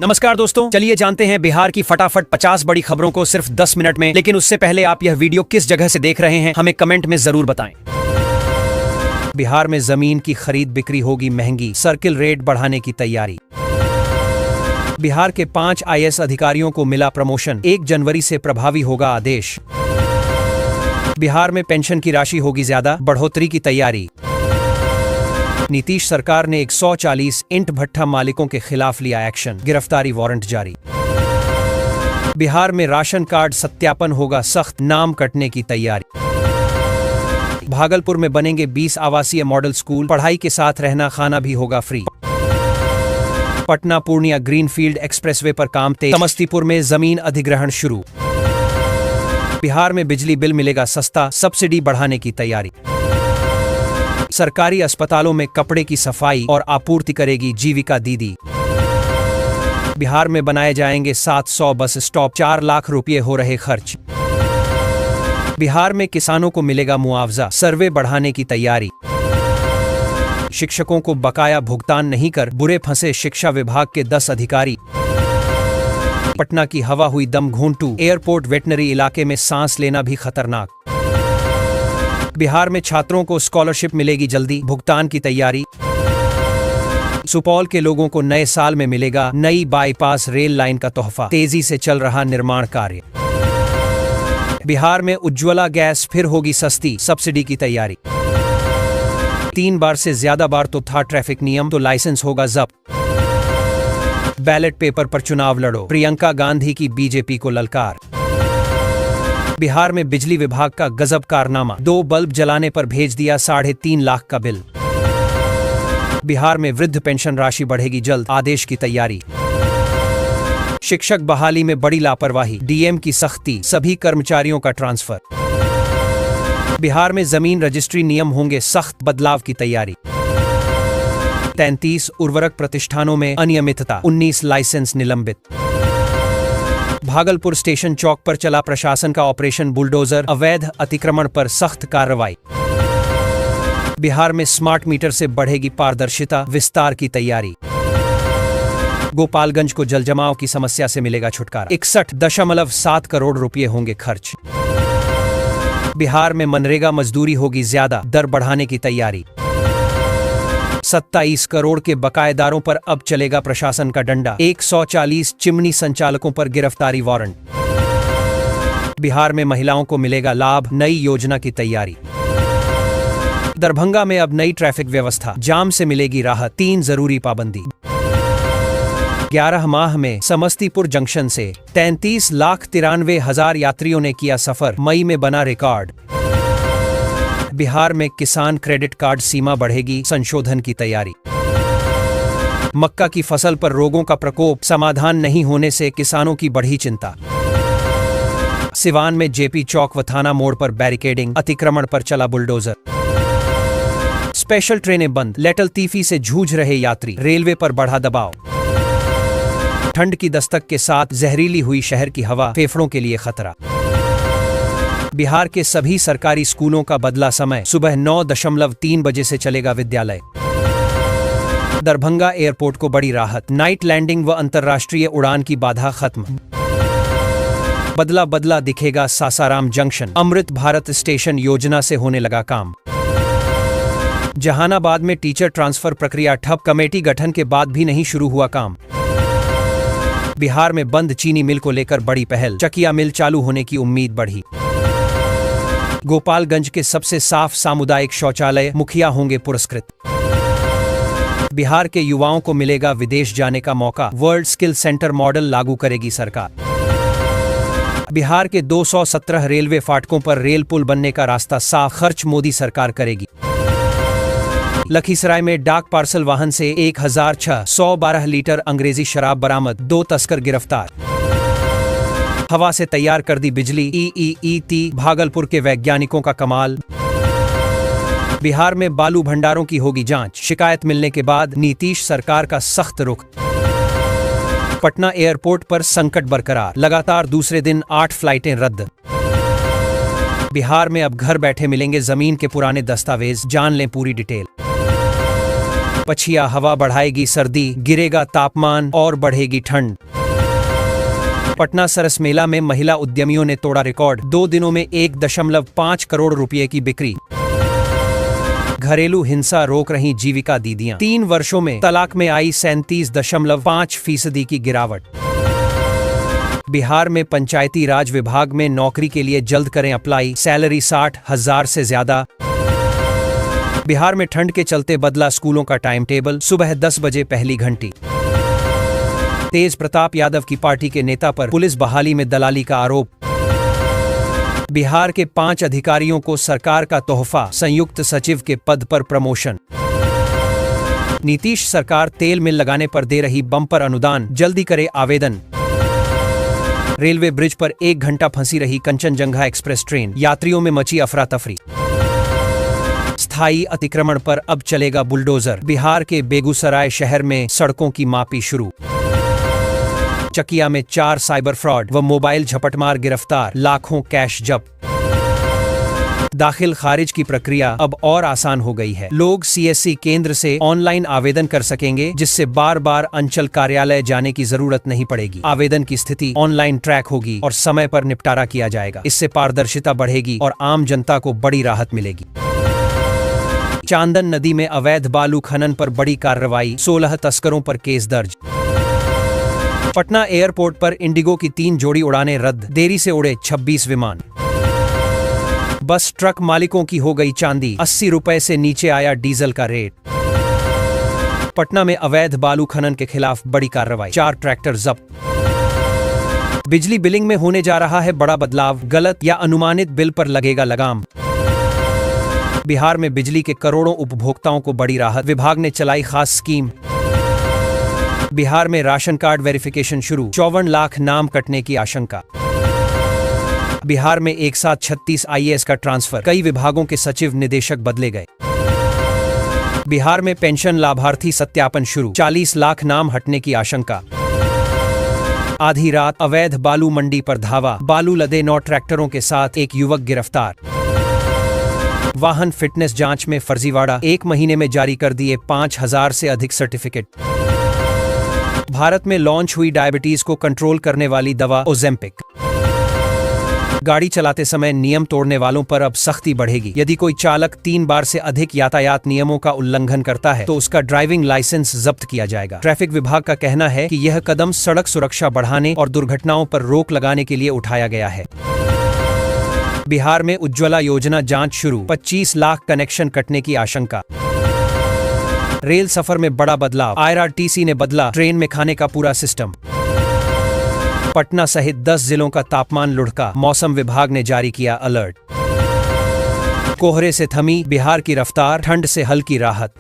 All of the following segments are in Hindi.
नमस्कार दोस्तों, चलिए जानते हैं बिहार की फटाफट 50 बड़ी खबरों को सिर्फ 10 मिनट में। लेकिन उससे पहले आप यह वीडियो किस जगह से देख रहे हैं हमें कमेंट में जरूर बताएं। बिहार में जमीन की खरीद बिक्री होगी महंगी, सर्किल रेट बढ़ाने की तैयारी। बिहार के 5 IAS अधिकारियों को मिला प्रमोशन, 1 जनवरी से प्रभावी होगा आदेश। बिहार में पेंशन की राशि होगी ज्यादा, बढ़ोतरी की तैयारी। नीतीश सरकार ने 140 ईंट भट्ठा मालिकों के खिलाफ लिया एक्शन, गिरफ्तारी वारंट जारी। बिहार में राशन कार्ड सत्यापन होगा सख्त, नाम कटने की तैयारी। भागलपुर में बनेंगे 20 आवासीय मॉडल स्कूल, पढ़ाई के साथ रहना खाना भी होगा free. Patna Purnia greenfield expressway पर काम तेज, समस्तीपुर में जमीन अधिग्रहण शुरू। बिहार में बिजली बिल मिलेगा सस्ता, सब्सिडी बढ़ाने की तैयारी। सरकारी अस्पतालों में कपड़े की सफाई और आपूर्ति करेगी जीविका दीदी। बिहार में बनाए जाएंगे 700 बस स्टॉप, 4 लाख रुपए हो रहे खर्च। बिहार में किसानों को मिलेगा मुआवजा, सर्वे बढ़ाने की तैयारी। शिक्षकों को बकाया भुगतान नहीं कर बुरे फंसे शिक्षा विभाग के 10 अधिकारी। पटना की हवा हुई दम घूंटू, एयरपोर्ट वेटनरी इलाके में सांस लेना भी खतरनाक। बिहार में छात्रों को स्कॉलरशिप मिलेगी जल्दी, भुगतान की तैयारी। सुपौल के लोगों को नए साल में मिलेगा नई बाईपास रेल लाइन का तोहफा, तेजी से चल रहा निर्माण कार्य। बिहार में उज्ज्वला गैस फिर होगी सस्ती, सब्सिडी की तैयारी। 3 बार से ज्यादा बार तो था ट्रैफिक नियम, तो लाइसेंस होगा जब्त। बैलेट पेपर पर चुनाव लड़ो, प्रियंका गांधी की बीजेपी को ललकार। बिहार में बिजली विभाग का गजब कारनामा, 2 बल्ब जलाने पर भेज दिया 3.5 लाख का बिल। बिहार में वृद्ध पेंशन राशि बढ़ेगी जल्द, आदेश की तैयारी। शिक्षक बहाली में बड़ी लापरवाही, DM की सख्ती, सभी कर्मचारियों का ट्रांसफर। बिहार में जमीन रजिस्ट्री नियम होंगे सख्त, बदलाव की तैयारी। 33 उर्वरक प्रतिष्ठानों में अनियमितता, 19 लाइसेंस निलंबित। भागलपुर स्टेशन चौक पर चला प्रशासन का ऑपरेशन बुलडोजर, अवैध अतिक्रमण पर सख्त कार्रवाई। बिहार में स्मार्ट मीटर से बढ़ेगी पारदर्शिता, विस्तार की तैयारी। गोपालगंज को जलजमाव की समस्या से मिलेगा छुटकारा, 61.7 करोड़ रुपए होंगे खर्च। बिहार में मनरेगा मजदूरी होगी ज्यादा, दर बढ़ाने की तैयारी। 27 करोड़ के बकायेदारों पर अब चलेगा प्रशासन का डंडा, 140 चिमनी संचालकों पर गिरफ्तारी वारंट। बिहार में महिलाओं को मिलेगा लाभ, नई योजना की तैयारी। दरभंगा में अब नई ट्रैफिक व्यवस्था, जाम से मिलेगी राहत, 3 जरूरी पाबंदी। 11 माह में समस्तीपुर जंक्शन से 33,93,000 यात्रियों ने किया सफर, मई में बना रिकॉर्ड। बिहार में किसान क्रेडिट कार्ड सीमा बढ़ेगी, संशोधन की तैयारी। मक्का की फसल पर रोगों का प्रकोप, समाधान नहीं होने से किसानों की बढ़ी चिंता। सिवान में JP चौक व थाना मोड़ पर बैरिकेडिंग, अतिक्रमण पर चला बुलडोजर। स्पेशल ट्रेनें बंद, लेटलतीफी से जूझ रहे यात्री, रेलवे पर बढ़ा दबाव। ठंड की दस्तक के साथ जहरीली हुई शहर की हवा, फेफड़ों के लिए खतरा। बिहार के सभी सरकारी स्कूलों का बदला समय, सुबह 9:03 बजे से चलेगा विद्यालय। दरभंगा एयरपोर्ट को बड़ी राहत, नाइट लैंडिंग व अंतर्राष्ट्रीय उड़ान की बाधा खत्म। बदला बदला दिखेगा सासाराम जंक्शन, अमृत भारत स्टेशन योजना से होने लगा काम। जहानाबाद में टीचर ट्रांसफर प्रक्रिया ठप, कमेटी गठन के बाद भी नहीं शुरू हुआ काम। बिहार में बंद चीनी मिल को लेकर बड़ी पहल, चकिया मिल चालू होने की उम्मीद बढ़ी। गोपालगंज के सबसे साफ सामुदायिक शौचालय, मुखिया होंगे पुरस्कृत। बिहार के युवाओं को मिलेगा विदेश जाने का मौका, वर्ल्ड स्किल सेंटर मॉडल लागू करेगी सरकार। बिहार के 217 रेलवे फाटकों पर रेल पुल बनने का रास्ता साफ, खर्च मोदी सरकार करेगी। लखीसराय में डाक पार्सल वाहन से 1,612 लीटर अंग्रेजी शराब बरामद, 2 तस्कर गिरफ्तार। हवा से तैयार कर दी बिजली, EEET, भागलपुर के वैज्ञानिकों का कमाल। बिहार में बालू भंडारों की होगी जांच, शिकायत मिलने के बाद नीतीश सरकार का सख्त रुख। पटना एयरपोर्ट पर संकट बरकरार, लगातार दूसरे दिन 8 फ्लाइटें रद्द। बिहार में अब घर बैठे मिलेंगे जमीन के पुराने दस्तावेज, जान लें पूरी डिटेल। पछिया हवा बढ़ाएगी सर्दी, गिरेगा तापमान और बढ़ेगी ठंड। पटना सरस मेला में महिला उद्यमियों ने तोड़ा रिकॉर्ड, 2 दिनों में 1.5 करोड़ रुपए की बिक्री। घरेलू हिंसा रोक रही जीविका दीदियां, 3 वर्षों में तलाक में आई 37.5% की गिरावट। बिहार में पंचायती राज विभाग में नौकरी के लिए जल्द करें अप्लाई, सैलरी 60,000 से ज्यादा। बिहार में ठंड के चलते बदला स्कूलों का टाइम टेबल, सुबह 10 बजे पहली घंटी। तेज प्रताप यादव की पार्टी के नेता पर पुलिस बहाली में दलाली का आरोप। बिहार के 5 अधिकारियों को सरकार का तोहफा, संयुक्त सचिव के पद पर प्रमोशन। नीतीश सरकार तेल मिल लगाने पर दे रही बम्पर अनुदान, जल्दी करे आवेदन। रेलवे ब्रिज पर 1 घंटा फंसी रही कंचनजंगा एक्सप्रेस ट्रेन, यात्रियों में मची अफरा तफरी। स्थायी अतिक्रमण पर अब चलेगा बुलडोजर, बिहार के बेगूसराय शहर में सड़कों की मापी शुरू। चकिया में 4 साइबर फ्रॉड व मोबाइल झपटमार गिरफ्तार, लाखों कैश जब्त। दाखिल खारिज की प्रक्रिया अब और आसान हो गई है, लोग सीएससी केंद्र से ऑनलाइन आवेदन कर सकेंगे, जिससे बार बार अंचल कार्यालय जाने की जरूरत नहीं पड़ेगी। आवेदन की स्थिति ऑनलाइन ट्रैक होगी और समय पर निपटारा किया जाएगा। इससे पारदर्शिता बढ़ेगी और आम जनता को बड़ी राहत मिलेगी। चांदन नदी में अवैध बालू खनन पर बड़ी कार्रवाई, 16 तस्करों पर केस दर्ज। पटना एयरपोर्ट पर इंडिगो की 3 जोड़ी उड़ानें रद्द, देरी से उड़े 26 विमान। बस ट्रक मालिकों की हो गई चांदी, 80 रुपए से नीचे आया डीजल का रेट। पटना में अवैध बालू खनन के खिलाफ बड़ी कार्रवाई, 4 ट्रैक्टर जब्त। बिजली बिलिंग में होने जा रहा है बड़ा बदलाव, गलत या अनुमानित बिल पर लगेगा लगाम। बिहार में बिजली के करोड़ों उपभोक्ताओं को बड़ी राहत, विभाग ने चलाई खास स्कीम। बिहार में राशन कार्ड वेरिफिकेशन शुरू, 54 लाख नाम कटने की आशंका। बिहार में एक साथ 36 आईएएस का ट्रांसफर, कई विभागों के सचिव निदेशक बदले गए। बिहार में पेंशन लाभार्थी सत्यापन शुरू, 40 लाख नाम हटने की आशंका। आधी रात अवैध बालू मंडी पर धावा, बालू लदे 9 ट्रैक्टरों के साथ एक युवक गिरफ्तार। वाहन फिटनेस जांच में फर्जीवाड़ा, 1 महीने में जारी कर दिए 5000 से अधिक सर्टिफिकेट। भारत में लॉन्च हुई डायबिटीज को कंट्रोल करने वाली दवा ओजेम्पिक। गाड़ी चलाते समय नियम तोड़ने वालों पर अब सख्ती बढ़ेगी। यदि कोई चालक 3 बार से अधिक यातायात नियमों का उल्लंघन करता है तो उसका ड्राइविंग लाइसेंस जब्त किया जाएगा। ट्रैफिक विभाग का कहना है कि यह कदम सड़क सुरक्षा बढ़ाने और दुर्घटनाओं पर रोक लगाने के लिए उठाया गया है। बिहार में उज्ज्वला योजना जांच शुरू, 25 लाख कनेक्शन कटने की आशंका। रेल सफर में बड़ा बदलाव, आईआरटीसी ने बदला ट्रेन में खाने का पूरा सिस्टम। पटना सहित 10 जिलों का तापमान लुढ़का, मौसम विभाग ने जारी किया अलर्ट। कोहरे से थमी बिहार की रफ्तार, ठंड से हल्की राहत।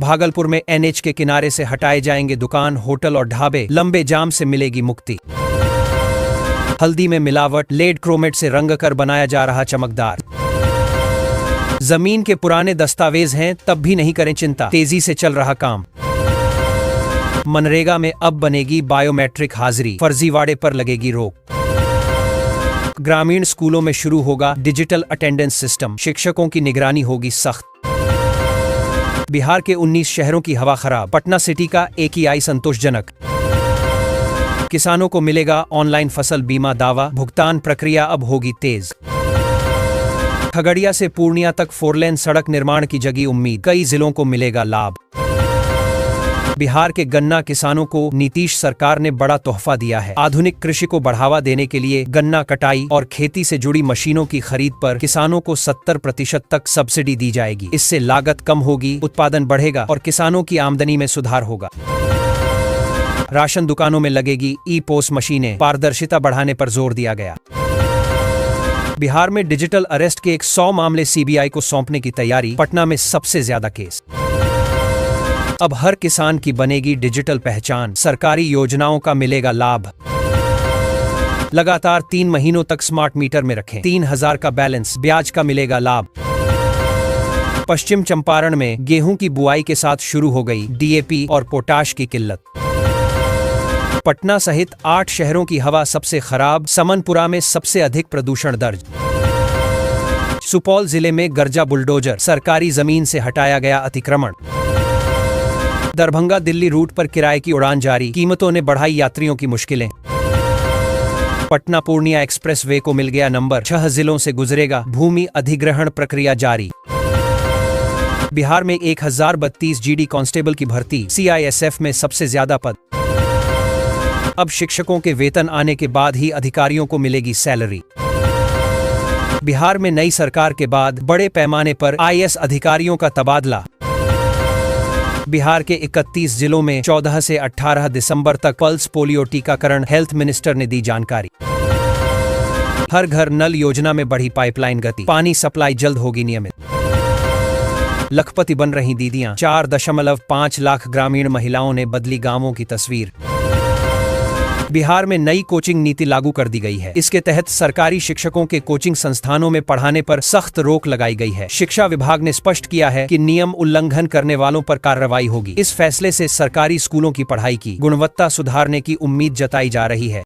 भागलपुर में एनएच के किनारे से हटाए जाएंगे दुकान, होटल और ढाबे, लंबे जाम से मिलेगी मुक्ति। हल्दी में मिलावट, लेड क्रोमेट से रंग कर बनाया जा रहा चमकदार। जमीन के पुराने दस्तावेज हैं तब भी नहीं करें चिंता, तेजी से चल रहा काम। मनरेगा में अब बनेगी बायोमेट्रिक हाजिरी, फर्जीवाड़े पर लगेगी रोक। ग्रामीण स्कूलों में शुरू होगा डिजिटल अटेंडेंस सिस्टम, शिक्षकों की निगरानी होगी सख्त। बिहार के 19 शहरों की हवा खराब, पटना सिटी का AQI संतोषजनक। किसानों को मिलेगा ऑनलाइन फसल बीमा दावा, भुगतान प्रक्रिया अब होगी तेज। खगड़िया से पूर्णिया तक 4 लेन सड़क निर्माण की जगी उम्मीद, कई जिलों को मिलेगा लाभ। बिहार के गन्ना किसानों को नीतीश सरकार ने बड़ा तोहफा दिया है। आधुनिक कृषि को बढ़ावा देने के लिए गन्ना कटाई और खेती से जुड़ी मशीनों की खरीद पर किसानों को 70% तक सब्सिडी दी जाएगी। इससे लागत कम होगी, उत्पादन बढ़ेगा और किसानों की आमदनी में सुधार होगा। राशन दुकानों में लगेगी ई-पोस मशीनें, पारदर्शिता बढ़ाने पर जोर दिया गया। बिहार में डिजिटल अरेस्ट के 100 मामले सीबीआई को सौंपने की तैयारी, पटना में सबसे ज्यादा केस। अब हर किसान की बनेगी डिजिटल पहचान, सरकारी योजनाओं का मिलेगा लाभ। लगातार 3 महीनों तक स्मार्ट मीटर में रखें, 3000 का बैलेंस, ब्याज का मिलेगा लाभ। पश्चिम चंपारण में गेहूं की बुआई के साथ शुरू हो गई डीएपी और पोटाश की किल्लत। पटना सहित 8 शहरों की हवा सबसे खराब, समनपुरा में सबसे अधिक प्रदूषण दर्ज। सुपौल जिले में गर्जा बुलडोजर, सरकारी जमीन से हटाया गया अतिक्रमण। दरभंगा दिल्ली रूट पर किराए की उड़ान जारी, कीमतों ने बढ़ाई यात्रियों की मुश्किलें। पटना पूर्णिया एक्सप्रेस वे को मिल गया नंबर, 6 जिलों से गुजरेगा, भूमि अधिग्रहण प्रक्रिया जारी। बिहार में 1032 जीडी कांस्टेबल की भर्ती, CISF में सबसे ज्यादा पद। अब शिक्षकों के वेतन आने के बाद ही अधिकारियों को मिलेगी सैलरी। बिहार में नई सरकार के बाद बड़े पैमाने पर IAS अधिकारियों का तबादला। बिहार के 31 जिलों में 14 से 18 दिसंबर तक पल्स पोलियो टीकाकरण, हेल्थ मिनिस्टर ने दी जानकारी। हर घर नल योजना में बढ़ी पाइपलाइन गति, पानी सप्लाई जल्द होगी नियमित। लखपति बन रही दीदियां, 4.5 लाख ग्रामीण महिलाओं ने बदली गांवों की तस्वीर। बिहार में नई कोचिंग नीति लागू कर दी गई है। इसके तहत सरकारी शिक्षकों के कोचिंग संस्थानों में पढ़ाने पर सख्त रोक लगाई गई है। शिक्षा विभाग ने स्पष्ट किया है कि नियम उल्लंघन करने वालों पर कार्रवाई होगी। इस फैसले से सरकारी स्कूलों की पढ़ाई की गुणवत्ता सुधारने की उम्मीद जताई जा रही है।